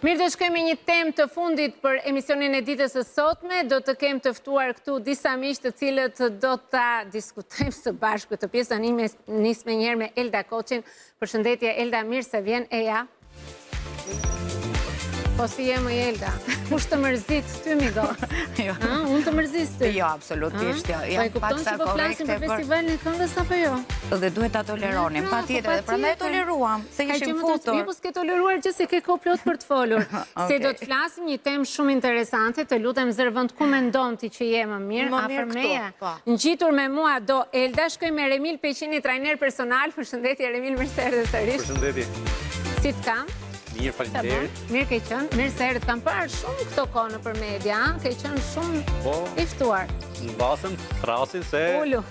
Mirë, do shkojmë një temë të fundit për emisionin e ditës së sotme. Do të kem të ftuar këtu disa miq të cilët do ta diskutojmë së bashku këtë pjesë. Nis me njëherë me Elda Koçin. Përshëndetje Elda, mirë se vjen. Eja. Po si je më Elda? Kush të mërzit ty mi do? Unë të mërzis ty? Jo, absolutisht, jo. Po e kupton që po flasim për festivalin e këngës apo jo? Dhe duhet ta toleronim, patjetër, dhe prandaj toleruam, se ishim futur. Po s'ke toleruar që se ke kohë plot për të folur. Se do të flasim një temë shumë interesante, të lutem zërvend ku mendon ti që je më mirë, afër meje. Ngjitur me mua do Elda, shkoj me Remil Peqini, trajner personal. Përshëndetje Remil, mirë se erdhe sërish. Përshëndetje. Si të kam? Mirë, faleminderit. Mirë ke qenë, mirë se erdhët, kam parë shumë këto kohë nëpër media, ke qenë shumë i ftuar. Mbasëm, thrasin se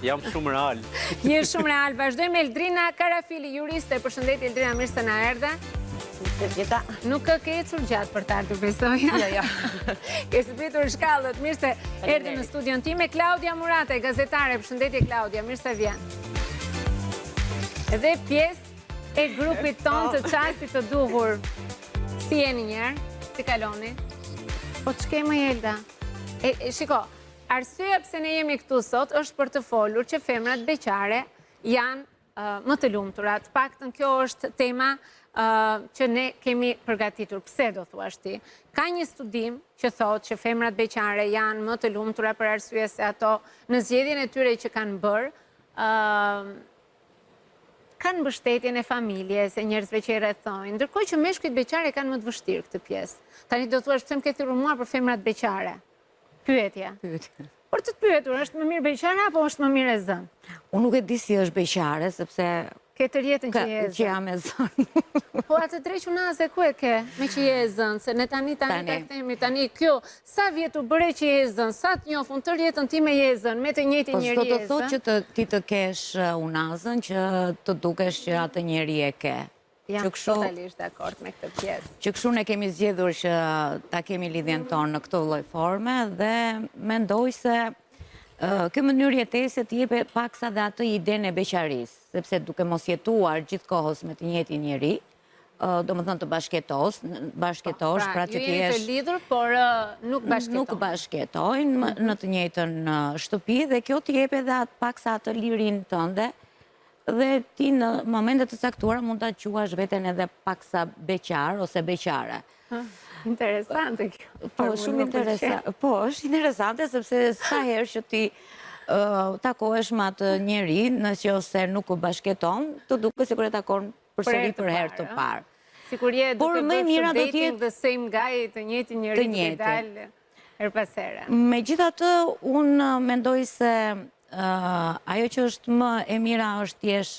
jam shumë real. Je shumë real. Vazhdojmë Eldrina Karafili, juriste. Përshëndetje Eldrina, mirë se na erdhe. Nuk ke ecur gjatë për të ardhur, besoj. Jo. Ke spritur shkallët, mirë se erdhe në studion time. Klaudia Murate, gazetare. Përshëndetje Klaudia, mirë se vjen. Edhe pjesë e grupit ton të qastit të duhur. Si jeni njerë? Si kaloni? Po që kemë Elda? Shiko, arsyeja pse ne jemi këtu sot është për të folur që femrat beqare janë më të lumtura. Të paktën kjo është tema që ne kemi përgatitur. Pse do thuash ti? Ka një studim që thotë që femrat beqare janë më të lumtura për arsye se ato në zgjedhjen e tyre që kanë bërë, kanë mbështetjen e familjes, e njerëzve që i rrethojnë, ndërkohë që meshkujt beqare kanë më të vështirë këtë pjesë. Tani do thuash pse më ke thirrur mua për femrat beqare? Pyetja. Por të pyetur, është më mirë beqare apo është më mirë e zënë? Unë nuk e di si është beqare, sepse ke të rjetën që je e zënë. Që jam e zënë. Po atë dreqë unaze ku e ke me që je e zënë, se ne tani të themi, tani kjo, sa vjetu bëre që je e zënë, sa të njofun të rjetën ti me je e zënë, me të njëjtin njeri Po je e zënë. s'do të thotë që ti të kesh unazën, që të dukesh që atë njeri e ke. Jam totalisht dakord me këtë pjesë. Që kështu ne kemi zgjedhur që ta kemi lidhjen tonë në këtë lloj forme dhe mendoj se kjo mënyrë jetese të jep paksa dhe atë idenë e beqarisë, sepse duke mos jetuar gjithkohës me të njëjtin njeri, domethënë të bashkjetosh, pra që ti jeni të lidhur, por nuk bashkjetojnë. Nuk bashkjetojnë në të njëjtën shtëpi dhe kjo të jep edhe paksa atë lirinë tënde. Dhe ti në momentet të caktuara mund ta quash veten edhe paksa beqar ose beqare. Interesante kjo. Po, shumë interesante. Po, është interesante sepse sa herë që ti takohesh me atë njeri, nëse nuk u bashketon, të duket sikur e takon përsëri për herë të parë. Sikur je duke bërë dating the same guy, të njëjtin njeri që dalë her pas here. Megjithatë, unë mendoj se ajo që është më e mira është t'jesh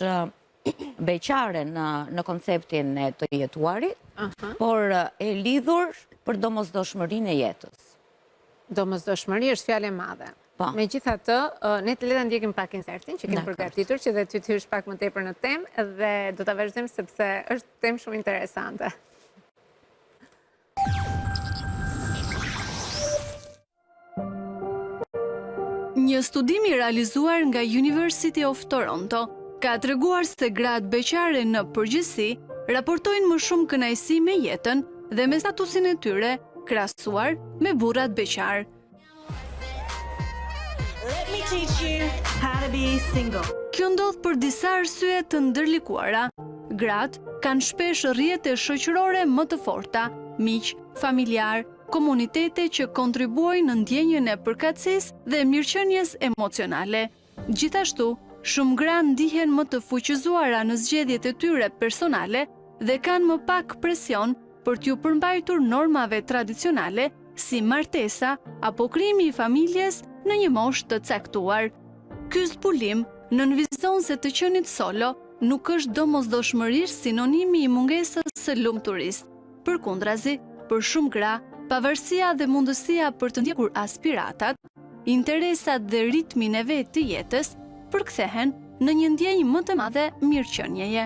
beqare në konceptin e të jetuarit, por e lidhur për domosdoshmërinë e jetës. Domosdoshmëri është fjalë e madhe. Megjithatë, ne të le ta ndjekim pak insertin që kemi përgatitur, që dhe ty të hysh pak më tepër në temë dhe do ta vazhdojmë sepse është temë shumë interesante. Një studim i realizuar nga University of Toronto ka treguar se gratë beqare në përgjithësi raportojnë më shumë kënaqësi me jetën dhe me statusin e tyre krahasuar me burrat beqar. Kjo ndodh për disa arsye të ndërlikuara. Gratë kanë shpesh rrjete shoqërore më të forta, miq, familjar, komunitete që kontribuojnë në ndjenjën e përkatësisë dhe mirëqenies emocionale. Gjithashtu, shumë gra ndihen më të fuqizuara në zgjedhjet e tyre personale dhe kanë më pak presion për t'ju përmbajtur normave tradicionale si martesa apo krijimi i familjes në një moshë të caktuar. Ky zbulim nënvizon se të qenit solo nuk është domosdoshmërisht sinonimi i mungesës së lumturisë. Përkundrazi, për shumë gra, pavarësia dhe mundësia për të ndjekur aspiratat, interesat dhe ritmin e vetë të jetës përkthehen në një ndjenjë më të madhe mirëqenieje.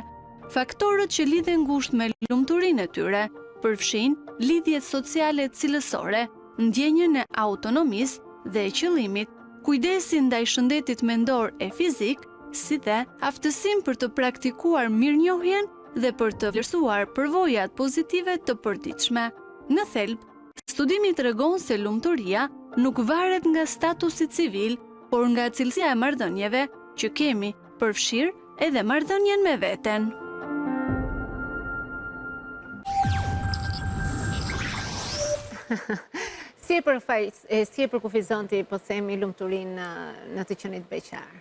Faktorët që lidhen ngushtë me lumturinë e tyre përfshin lidhjet sociale cilësore, ndjenjën e autonomisë dhe e qëllimit, kujdesin ndaj shëndetit mendor e fizik, si dhe aftësinë për të praktikuar mirënjohjen dhe për të vlerësuar përvojat pozitive të përditshme. Në thelb, studimi tregon se lumturia nuk varet nga statusi civil, por nga cilësia e marrëdhënieve që kemi, përfshirë edhe marrëdhënien me veten. Si e përkufizon ti, po themi, lumturinë në të qenit beqar?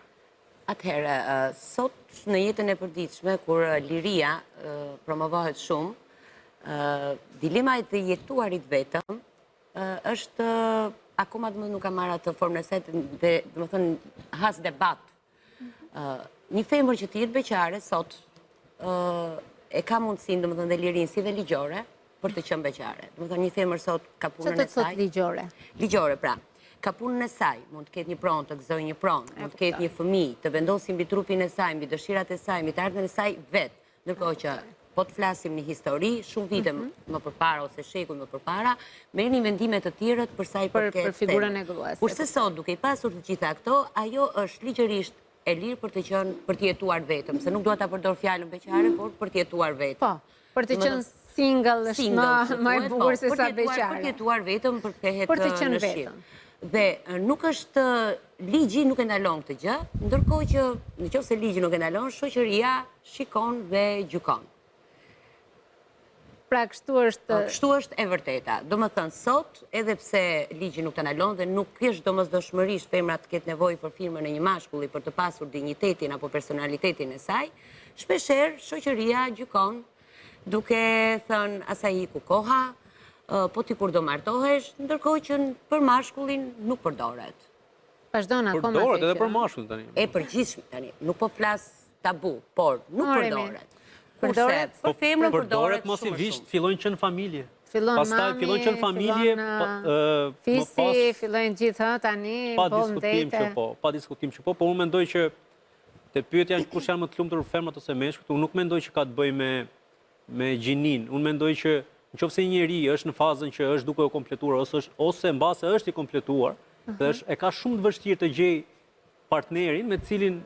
Atëherë, sot në jetën e përditshme, kur liria promovohet shumë, dilema e të jetuarit vetëm është akoma nuk ka marrë atë formën e saj dhe domethënë has debat. Një femër që të jetë beqare sot e ka mundësinë domethënë dhe lirinë si dhe ligjore për të qenë beqare. Domethënë një femër sot ka punën e saj. Çfarë thot ligjore? Ligjore, pra. Ka punën e saj, mund të ketë një pronë, të gëzojë një pronë, mund të ketë një fëmijë, të vendosi mbi trupin e saj, mbi dëshirat e saj, mbi të ardhmen e saj vetë. Ndërkohë që po të flasim një histori, shumë vite më përpara ose shekuj më përpara, merrni mendime të tjerët për sa i përket për figurën e gruas. Kurse sot, duke i pasur të gjitha këto, ajo është ligjërisht e lirë për të jetuar vetëm, se nuk dua ta përdor fjalën beqare, por për të jetuar vetëm. Po, për të qenë single është më e bukur se sa beqare. Për të jetuar vetëm, për të Për të ketë qenë në vetëm. Dhe nuk është ligji nuk e ndalon këtë gjë, ndërkohë që nëse ligji nuk e ndalon, shoqëria shikon dhe gjykon. Pra Kështu është e vërteta. Domethënë sot, edhe pse ligji nuk të ndalon dhe nuk është domosdoshmërisht femra të ketë nevojë për firmën e një mashkulli për të pasur dinjitetin apo personalitetin e saj, shpeshherë shoqëria gjykon duke thënë asaj iku koha, po ti kur do martohesh, ndërkohë që për mashkullin nuk përdoret. Vazhdon akoma. Përdoret edhe për mashkull tani. E përgjithshme tani, nuk po flas tabu, por nuk përdoret. Përdoret? Për femrën përdoret masivisht, fillojnë që në familje. Fillon Pastaj fillojnë që në familje, fisi, fillojnë gjithë tani, pa po diskutim që po, pa diskutim që po, por unë mendoj që te pyetja kush janë më të lumtur femrat ose meshkujt, unë nuk mendoj që ka të bëjë me gjinin. Unë mendoj që nëse një njeri është në fazën që është duke u kompletuar ose mbase është i kompletuar, dhe e ka shumë të vështirë të gjej partnerin me cilin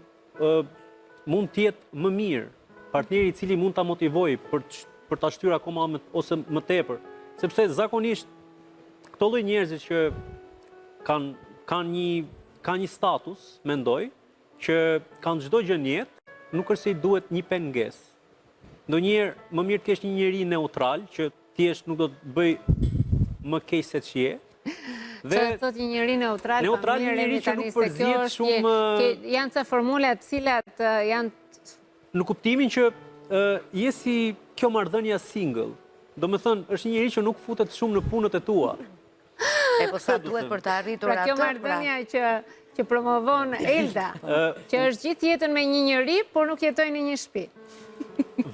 mund të jetë më mirë, partneri i cili mund ta motivojë për ta shtyr akoma ose më tepër, sepse zakonisht këto lloj njerëzit që kanë një status, mendoj, që kanë çdo gjë në jetë, nuk është se i duhet një pengesë. Ndonjëherë më mirë të kesh një njeri neutral që thjesht nuk do të bëj më keq se ç'je. Çfarë thotë një njeri neutral? Neutral një njeri që nuk përzihet shumë. Janë ca formula të cilat janë në kuptimin që je si kjo marrëdhënia single. Domethënë, është një njeri që nuk futet shumë në punët e tua. E po sa duhet për të arritur atë. Pra kjo marrëdhënia që promovon Elda, që është gjithë jetën me një njeri, por nuk jetojnë në një shtëpi.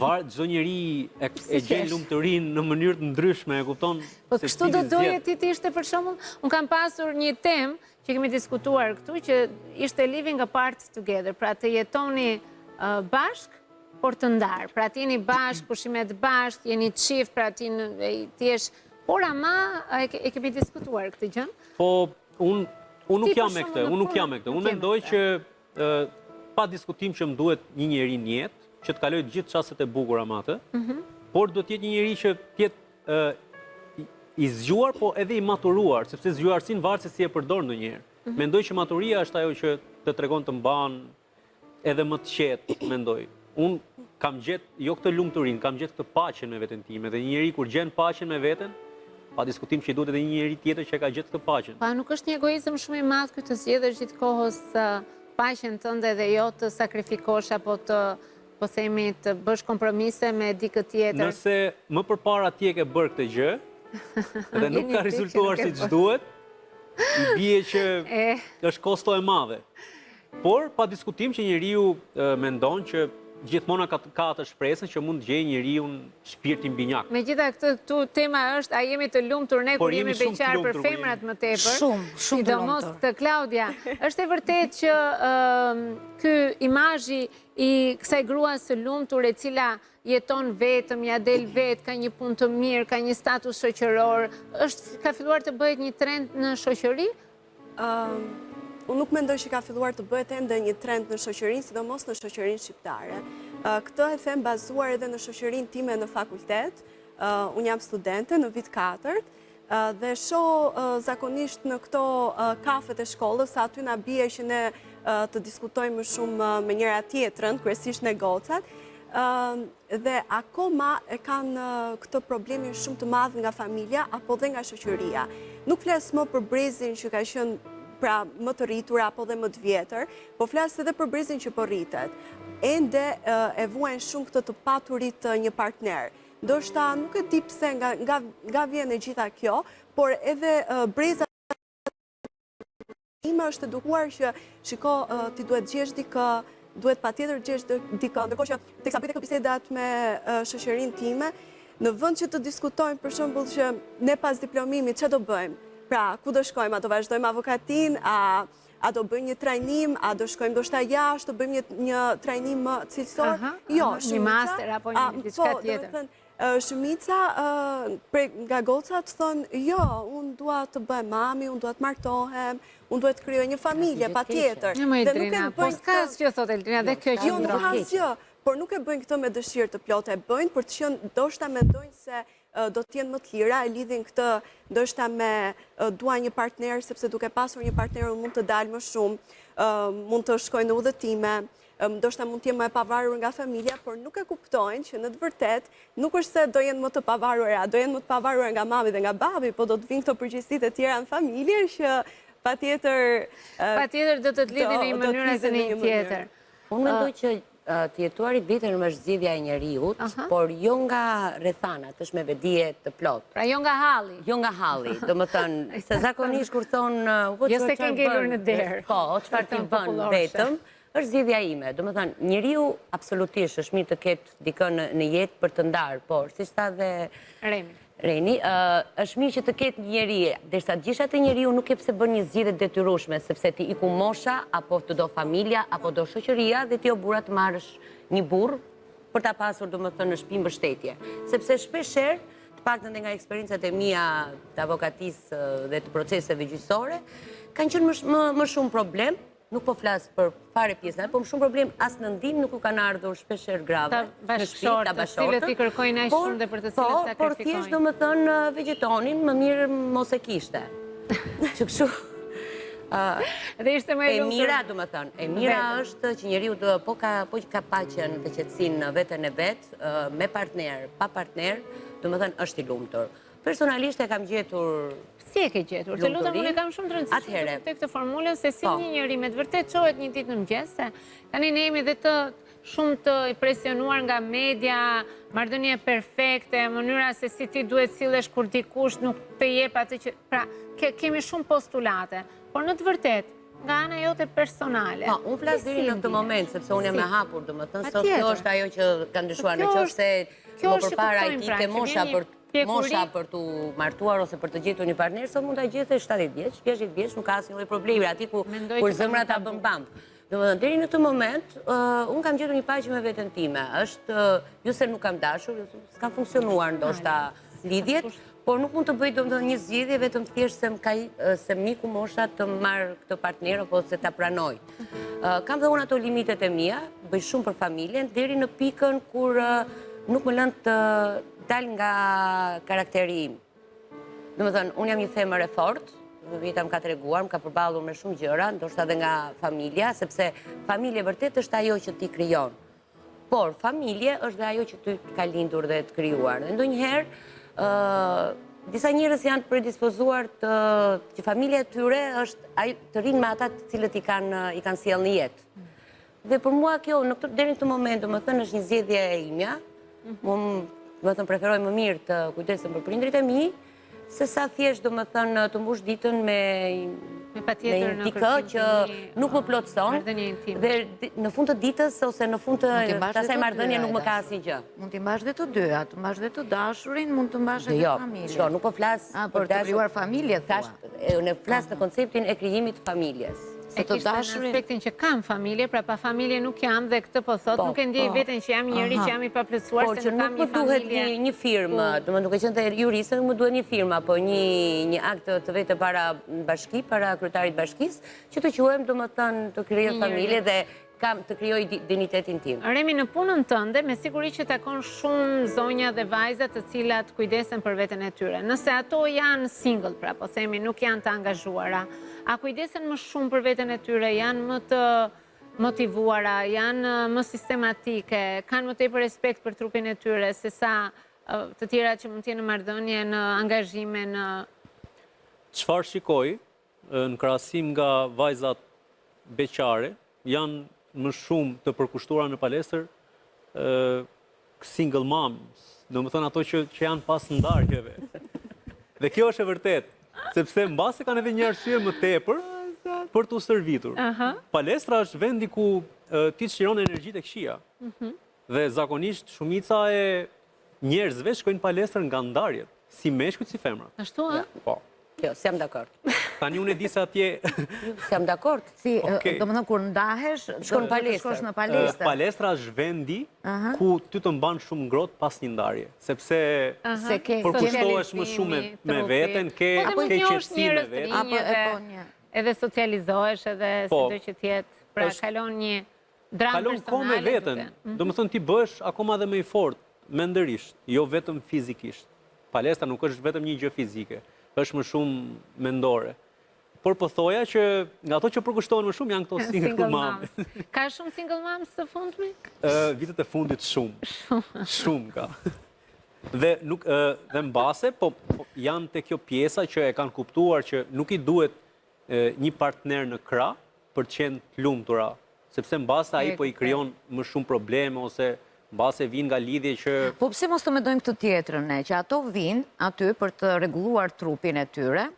Çdo njeri e gjen lumturinë në mënyrë të ndryshme, e kupton? Po kështu do doje ti të ishte për shembull, un kam pasur një temë që kemi diskutuar këtu që ishte living apart together, pra të jetoni bashk, por të ndarë. Pra të jeni bashk, pushimet bashk, jeni çift, pra ti jesh, por ama e kemi diskutuar këtë gjë? Po unë nuk jam me këtë, Unë mendoj që pa diskutim që më duhet një njeri në jetë që të kaloj gjithë çastet e bukura me atë, por do të jetë një njeri që të jetë i zgjuar, po edhe i maturuar, sepse zgjuarsinë varet se si e përdor ndonjëherë. Mendoj që maturia është ajo që të tregon të mban edhe më të qetë, mendoj. Unë kam gjetë jo këtë lumturinë, kam gjetë këtë paqen me veten time, dhe një njeri kur gjen paqen me veten, pa diskutim që i duhet edhe një njeri tjetër që ka gjetë këtë paqen. Pa nuk është një egoizëm shumë i madh ky të zgjedhësh gjithkohës paqen tënde dhe jo të sakrifikosh apo të po themi të bësh kompromise me dikë tjetër. Nëse më përpara ti e ke bërë këtë gjë dhe nuk ka rezultuar siç duhet, i bie që është kosto e madhe. Por pa diskutim që njeriu mendon që gjithmonë ka atë shpresën që mund të gjejë njeriu shpirtin binjak. Megjithatë këtu tema është a jemi të lumtur ne kur jemi beqar për femrat më tepër. Shumë sidomos të Klaudia. Është e vërtetë që ky imazhi i kësaj gruas së lumtur e cila jeton vetëm, ja del vetë, ka një punë të mirë, ka një status shoqëror, ka filluar të bëhet një trend në shoqëri? Unë nuk mendoj që ka filluar të bëhet ende një trend në shoqërinë, sidomos në shoqërinë shqiptare. Këtë e them bazuar edhe në shoqërinë time në fakultet, unë jam studente në vit 4, dhe shoh zakonisht në këto kafet e shkollës, sa aty na bie që ne të diskutojmë më shumë me njëra tjetrën, kryesisht në gocat, dhe akoma e kanë këtë problemin shumë të madh nga familja apo dhe nga shoqëria. Nuk flas më për brezin që ka qenë pra më të rritur apo dhe më të vjetër, po flas edhe për brezin që po rritet. Ende e vuajnë shumë këtë të paturit të një partner. Ndoshta nuk e di pse nga vjen e gjitha kjo, por edhe breza ime është edukuar që shiko ti duhet gjesh dikë, duhet patjetër gjesh dikë, ndërkohë që teksa bëj tek bisedat me shoqërinë time, në vend që të diskutojmë për shembull që ne pas diplomimit çfarë do bëjmë? Pra, ku do shkojmë? A do vazhdojmë avokatin? A do bëjmë një trajnim? A do shkojmë ndoshta jashtë? Do bëjmë një trajnim më cilësor? Jo, një master apo një diçka tjetër. Shumica nga gocat thonë, jo, unë dua të bëj mami, unë dua të martohem, unë dua të krijoj një familje, patjetër. Më Eldrina, po s'ka asgjë thot Eldrina, dhe kjo që jo, nuk ka asgjë, por nuk e bëjnë këtë me dëshirë të plotë, e bëjnë për të qenë ndoshta mendojnë se do të jenë më të lira, e lidhin këtë ndoshta me dua një partner, sepse duke pasur një partner unë mund të dalë më shumë, mund të shkoj në udhëtime, ndoshta mund të jem më e pavarur nga familja, por nuk e kuptojnë që në të vërtet nuk është se do jenë më të pavarura, do jenë më të pavarura nga mami dhe nga babi, po do të vinë këto përgjegjësitë e tjera në familje që patjetër do të të lidhin në një mënyrë ose në një tjetër. Unë mendoj që të jetuarit vetëm është zgjidhja e njeriut, por jo nga rrethanat, është me vedije të plot. Pra jo nga halli. Jo nga halli, do më thënë, se zakonisht kur thonë... Jo se ke ngelur në derë. Po, çfarë ti bën vetëm, është zgjidhja ime. Do më thënë, njeriu absolutisht është mirë të ketë dikën në jetë për të ndarë, por si tha dhe Reni, është mirë që të ketë njeri, derisa gjyshat e njeriu nuk e pse bën një zgjidhje detyrueshme, sepse ti iku mosha, apo të do familja, apo do shoqëria, dhe ti o burra të marrësh një burr për ta pasur, domethënë, në shtëpi mbështetje. Sepse shpeshherë, të paktën nga eksperiencat e mia të avokatisë dhe të proceseve gjyqësore, kanë qenë më shumë problem. Nuk po flas për fare pjesën, po më shumë problem as në ndim nuk u kanë ardhur shpeshherë grave në shtëpi, ta cilët i kërkojnë aq shumë dhe për të cilët sakrifikojnë. Por thjesht domethënë vegetonin më mirë mos e kishte. Që kështu dhe ishte më e lumtur. E mira, domethënë, e mira është që njeriu po ka paqen dhe qetësinë në veten e vet, me partner, pa partner, domethënë është i lumtur. Personalisht e kam gjetur. Si e ke gjetur? Të lutem, unë e kam shumë të rëndësishme të këtë formulën, se si një njeri me të vërtet qohet një ditë në mëngjes, se tani ne jemi dhe të shumë të impresionuar nga media, marrëdhënie perfekte, mënyra se si ti duhet sillesh kur dikush nuk të jep atë që... Pra, kemi shumë postulate, por në të vërtet, nga ana jote personale. Po, unë flas deri në këtë moment, sepse unë jam e hapur, domethënë, sot kjo është ajo që ka ndryshuar, nëse më përpara i kike mosha për të martuar ose për të gjetur një partner, sot mund ta gjetë 70 vjeç, 60 vjeç, nuk ka asnjë lloj problemi, aty kur zemra ta bën bamb. Domethënë, deri në këtë moment, unë kam gjetur një paqe me veten time. Është jo se nuk kam dashur, s'ka funksionuar ndoshta lidhjet, por nuk mund të bëj domethënë një zgjidhje vetëm thjesht se miku mosha të marr këtë partner apo se ta pranoj. Kam dhe unë ato limitet e mia, bëj shumë për familjen, deri në pikën kur nuk më lën të dal nga karakteri im. Domethënë, unë jam një femër e fortë, vita më ka treguar, më ka përballur me shumë gjëra, ndoshta edhe nga familja, sepse familje vërtet është ajo që ti krijon. Por familje është dhe ajo që ty ka lindur dhe të krijuar. Dhe ndonjëherë disa njerëz janë predispozuar që familja e tyre është të rinë me ata të cilët i kanë sjellë në jetë. Dhe për mua kjo deri në këtë moment, domethënë, është një zgjedhje e imja. Unë preferoj më mirë të kujdesem për prindrit e mi, se sa thjesht domethënë të mbush ditën me dikë që nuk më plotëson, dhe në fund të ditës ose në fund të asaj marrëdhënie nuk më ka asnjë gjë. Mund t'i mbash dhe të dyja, të mbash dhe të dashurin, mund të mbash edhe familjen. Jo, nuk po flas për të krijuar familje, thua. Unë flas në konceptin e krijimit të familjes. Se të dashurin... Në aspektin që kam familje, pra pa familje nuk jam dhe këtë po thot, nuk e ndjej veten që jam njëri që jam i paplotësuar, se nuk kam një familje. Por që nuk më duhet një firmë, duke qenë të juriste, nuk më duhet një firmë, apo një akt të vetë para bashki, para kryetarit bashkisë, që të quhem domethënë të krijoj familje dhe të krijoj dignitetin tim. Remi, në punën tënde, me siguri që takon shumë zonja dhe vajza të cilat kujdesen për veten e tyre. Nëse ato janë single, pra po themi, nuk janë të angazhuara, a kujdesen më shumë për veten e tyre, janë më të motivuara, janë më sistematike, kanë më tepër respekt për trupin e tyre, se sa të tjera që mund të jenë në marrëdhënie, në angazhime, në... Çfarë shikoj, në krahasim nga vajzat beqare, janë më shumë të përkushtuara në palestër single moms, domethënë ato që janë pas ndarjeve. Dhe kjo është e vërtet, sepse mbase kanë edhe një arsye më tepër për t'u stërvitur. Palestra është vendi ku ti çliron energjitë e këqija. Dhe zakonisht shumica e njerëzve shkojnë palestër nga ndarjet, si meshkujt si femrat. Ashtu, a? Po. Jo, s'jam dakord. Tani unë e di se atje... S'jam dakord. Si, domethënë kur ndahesh, shkon palestër. Shkosh në palestër. Palestra është vendi ku ty të mban shumë ngrohtë pas një ndarje, sepse përkushtohesh më shumë me veten, ke qetësi me veten. Edhe socializohesh, edhe sido që tjetë, pra kalon një dramë personale. Kalon kohë me veten, domethënë ti bëhesh akoma dhe më i fortë, mendërisht, jo vetëm fizikisht. Palestra nuk është vetëm një gjë fizike, është më shumë mendore. Por po thoja që nga ato që përkushtohen më shumë janë këto single moms. Ka shumë single moms të fundmi? Vitet e fundit shumë. Shumë ka. Dhe mbase, po janë te kjo pjesa që e kanë kuptuar që nuk i duhet një partner në krah për të qenë të lumtura, sepse mbase ai po i krijon më shumë probleme ose mbase vinë nga lidhje që... Po pse mos të mendojmë këtë tjetrën ne, që ato vinë aty për të rregulluar trupin e tyre,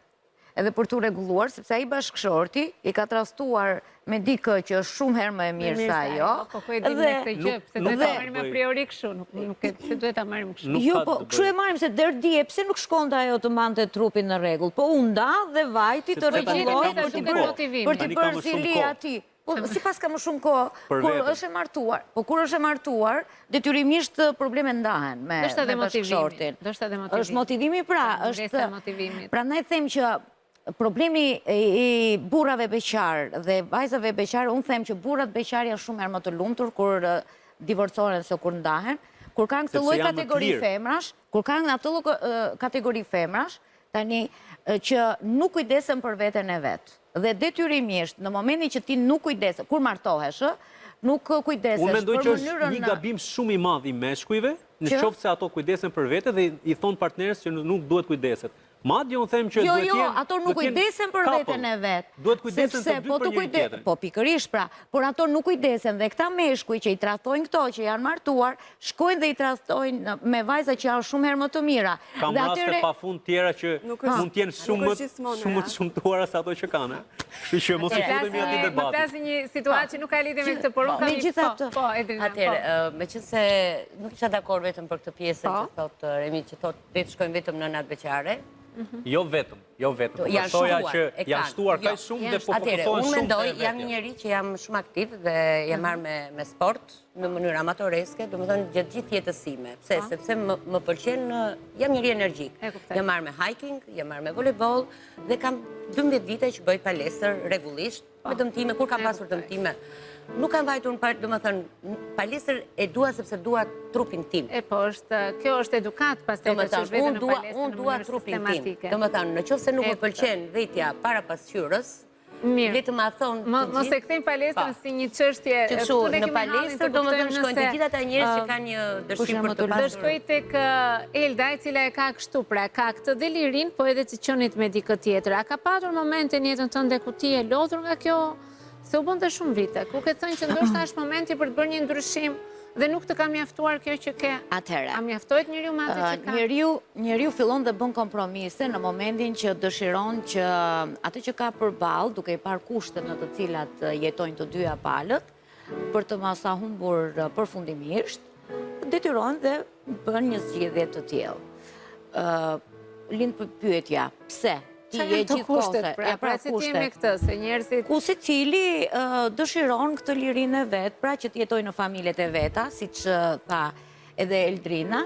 edhe për të rregulluar, sepse ai bashkëshorti i ka trastuar me dikë që është shumë herë më e mirë se ajo. Po ku e dim ne këtë gjë, pse duhet ta marrim a priori kështu, nuk e se duhet ta marrim kështu. Jo, po kështu e marrim se deri dje, pse nuk shkonte ajo të mbante trupin në rregull, po u nda dhe vajti të rregullohet për të bërë zili atij. Po, sipas ka më shumë kohë, kur është e martuar. Po, kur është e martuar, detyrimisht problemet ndahen me bashkëshortin. Është motivimi, pra, është... Prandaj them që problemi i burrave beqar dhe vajzave beqare, unë them që burrat beqar janë shumë herë më të lumtur kur divorcohen se kur ndahen, kur kanë këtë lloj kategori femrash, tani që nuk kujdesen për veten e vet. Dhe detyrimisht, në momentin që ti nuk kujdesen, kur martohesh, nuk kujdesesh për mënyrën... Unë mendoj që është një gabim shumë i madh i meshkujve, në qoftë se ato kujdesen për vete dhe i thon partneres që nuk duhet kujdeset. Madje unë them që duhet jenë... Jo, ato nuk kujdesen për veten e vet. Duhet kujdesen të dy për njëri tjetrin. Po pikërisht pra, por ato nuk kujdesen dhe këta meshkuj që i trajtojnë këto që janë martuar, shkojnë dhe i trajtojnë me vajza që janë shumë herë më të mira. Kam raste pafund tjera që mund të jenë shumë të shumtuara se ato që kanë. Kështu që mos i futemi atij debatit. Më plasë një situatë që nuk ka lidhje me këtë, por unë Atëherë, meqense nuk isha dakord vetëm për këtë pjesë që thotë Remi, që thotë vetë shkojnë vetëm nënat beqare. Jo vetëm. Janë shtuar kaq shumë dhe po fokusohen shumë. Unë mendoj, jam një njerëz që jam shumë aktiv dhe jam marrë me sport në mënyrë amatoreske, domethënë gjatë gjithë jetës sime. Pse? Sepse më pëlqen, jam njëri energjik. Jam marrë me hiking, jam marrë me volleyball dhe kam 12 vite që bëj palestër rregullisht, me dëmtime, kur kam pasur dëmtime. Nuk kam vajtur domethënë palestër e dua sepse dua trupin tim. Po kjo është edukat pastaj që është vetëm në palestër. Unë dua trupin tim. Domethënë, nëse nuk më pëlqen vetja para pasqyrës, le të ma thonë të gjithë. Mos e kthejmë palestrën si një çështje këtu në palestër, domethënë shkojnë të gjithë ata njerëz që kanë një dëshirë për të pasur. Do shkoj tek Elda, e cila e ka kështu, pra ka këtë delirin, po edhe të qenit me dikë tjetër. A ka patur momente në jetën tënde ku ti e lodhur nga kjo? Se u bënte shumë vite, ku ke thënë që ndoshta është momenti për të bërë një ndryshim dhe nuk të ka mjaftuar kjo që ke. Atëherë. A mjaftohet njeriu me atë që ka? Njeriu fillon dhe bën kompromise në momentin që dëshiron që atë që ka përballë, duke i parë kushtet në të cilat jetojnë të dyja palët, për të mos humbur përfundimisht, detyron dhe bën një zgjedhje të tillë. Lind pyetja, pse? Qa janë të kushtet, pra si ti me këtë, se njerëzit... Ku se cili dëshiron këtë lirin e vetë, pra që t'jetoj në familjet e veta, si që tha edhe Eldrina,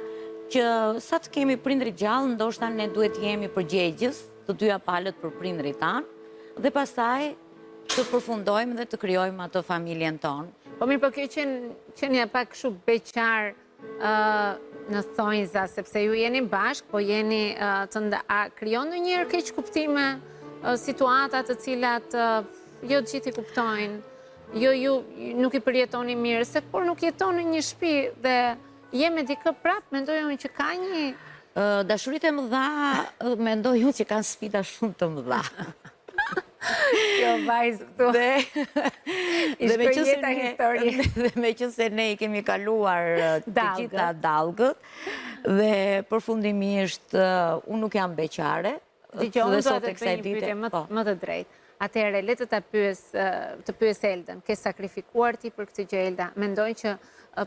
që sa të kemi prindrit gjallë, ndoshta ne duhet jemi përgjegjës të dyja palët për prindrit tanë, dhe pastaj të përfundojmë dhe të kryojmë atë familjen tonë. Po mirë, po kjo qenja pak kështu beqar në thonjza, sepse ju jeni bashkë, po jeni a krijon ndonjëherë keq kuptime, situata të cilat jo të gjithë i kuptojnë, jo ju nuk i përjetoni mirë, se por nuk jeton në një shtëpi dhe je me dikë prapë, mendoj unë që ka një... Dashurit e mëdha, mendoj unë që kanë sfida shumë të mëdha. Kjo vajzë këtu. Dhe me që se ne i kemi kaluar të gjitha dallgët, dhe përfundimisht unë nuk jam beqare, dhe sot e kësaj dite më të drejtë. Atëherë, le të pyes Eldën, ke sakrifikuar ti për këtë gjë, Elda? Mendoj që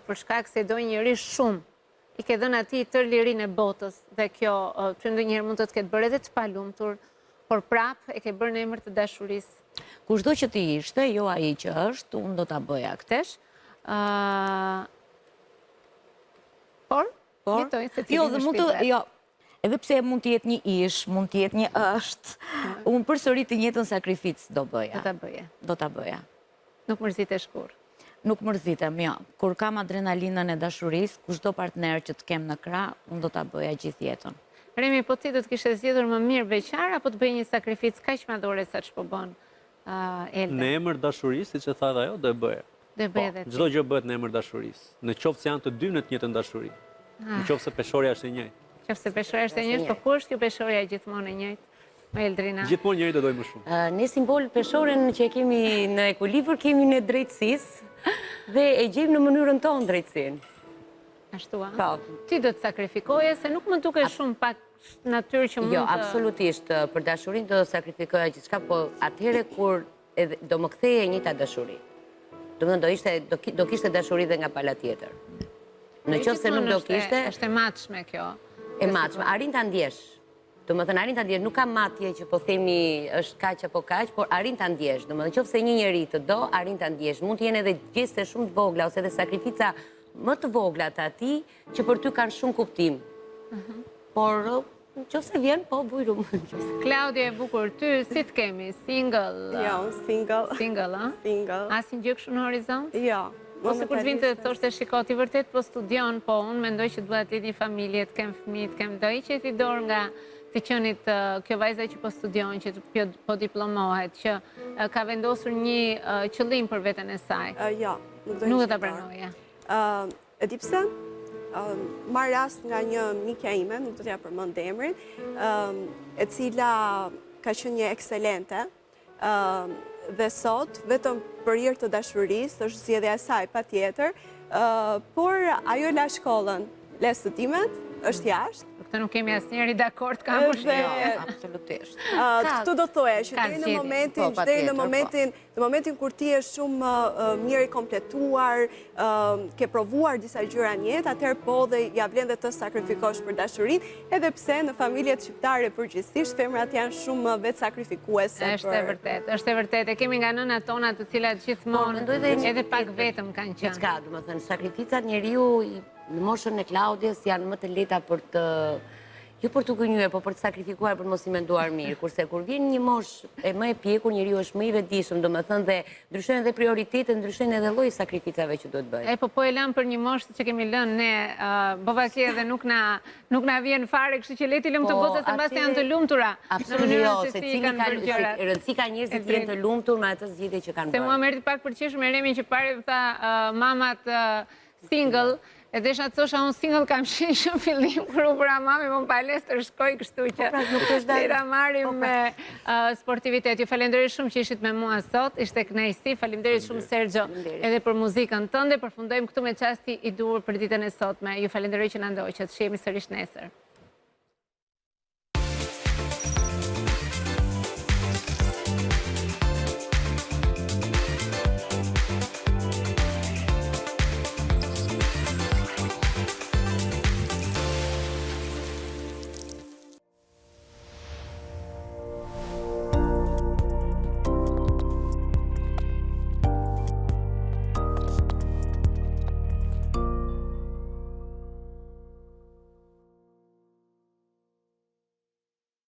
për shkak se do njëri shumë, i ke dhënë atij tërë lirinë e botës, dhe kjo që ndonjëherë mund të të ketë bërë edhe të palumtur, por prap e ke bërë në emër të dashurisë. Kushdo që ti ishte, jo ai që është, unë do ta bëja këtë. Por, jetoj se ti jo, dhe mund të, jo, edhe pse mund të jetë një ish, mund të jetë një është, unë përsëri të njëjtën sakrificë do bëja. Do ta bëja. Nuk mërzitesh kur? Nuk mërzitem, jo. Kur kam adrenalinën e dashurisë, kushdo partner që të kem në krah, unë do ta bëja gjithë jetën. Remi, po ti do të kishe zgjedhur më mirë beqar apo të bëj një sakrificë kaq madhore sa ç'po bën Elda? Në emër dashurisë, siç e tha ajo, do e bëja. Do e bëj edhe ti. Çdo gjë bëhet në emër dashurisë. Në qoftë se janë të dy në të njëjtën dashuri. Në qoftë se peshorja është e njëjtë. Qoftë se peshorja është e njëjtë, po ku është kjo peshorja gjithmonë e njëjtë? Eldrina. Gjithmonë njëri do doj më shumë. Ne simbol peshoren që e kemi në ekuilibër, kemi në drejtësisë dhe e gjejmë në mënyrën tonë drejtësinë. Ashtu, a? Po. Ti do të sakrifikoje, se nuk më duket shumë pak natyrë që mund të... Jo, absolutisht, për dashurin do sakrifikoja gjithçka, po atëherë kur do më ktheje e njëjta dashuri. Do kishte dashuri dhe nga pala tjetër. Në qoftë se nuk do kishte... Është e matshme kjo. E matshme, arrin ta ndjesh. Do më thënë, arrin ta ndjesh, nuk ka matje që po themi është kaq apo kaq, por arrin ta ndjesh. Do më thënë, qoftë se një njeri të do, arrin ta ndjesh. Mund të jenë edhe gjeste shumë të vogla, ose edhe sakrifica më të vogla të atij, që për ty kanë shumë kuptim. Por, qoftë vjen, po, bujrum. Klaudia e bukur, ty si të kemi? Single? Jo, single. Single, a? Single. Asin gjë kështu në horizont? Jo. Ose kur të vinë të thoshte shiko, ti vërtet po studion, po unë mendoj që duhet të jetë një familje, të kem fëmijë, të kem do i që ti dorë nga të qenit kjo vajza që po studion, që po diplomohet, që ka vendosur një qëllim për veten e saj. Jo, nuk do ta pranoja. E di pse? Marr rast nga një mikja ime, nuk do t'ja përmend emrin, e cila ka qenë një ekselente, dhe sot, vetëm për hir të dashurisë, është zgjedhja e saj patjetër, por ajo la shkollën, le studimet, është jashtë. Këtë nuk kemi asnjëri dakord kam përshtypjen. Absolutisht. Këtu do thoya që deri në momentin kur ti je shumë mirë i kompletuar, ke provuar disa gjëra në jetë, atëherë po dhe ja vlen dhe të sakrifikosh për dashurinë, edhe pse në familjet shqiptare përgjithsisht femrat janë shumë vetë sakrifikuese. Është e vërtetë, është e vërtetë. E kemi nga nënat tona të cilat gjithmonë edhe pak vetëm kanë qenë. Diçka, domethënë, sakrificat njeriu në moshën e Klaudiës janë më të lehta për të, jo për të gënjur, po për të sakrifikuar, për mos i menduar mirë. Kurse kur vjen një moshë e më e pjekur, njeriu është më i vetëdijshëm, domethënë, dhe ndryshojnë edhe prioritetet, ndryshojnë edhe lloji sakrificave që duhet bëj. Po e lëm për një moshë që kemi lënë ne, bovakia dhe nuk na vjen fare, kështu që le ti lëm të goca se mbas janë të lumtura. Absolutisht, se cili ka rëndësi ka njerëzit të jenë të lumtur me atë zgjidhje që kanë bërë. Se mua më erdhi pak për qesh me Remin që pare tha mamat single. E desha të thosha unë single kam qenë shumë fillim kur u bëra mami, më palestër shkoj kështu që dera marrim me sportivitet. Ju falenderoj shumë që ishit me mua sot, ishte kënaqësi. Faleminderit shumë Sergio edhe për muzikën tënde. Përfundojmë këtu me çasti i duhur për ditën e sotme. Ju falenderoj që na ndoqët. Shihemi sërish nesër.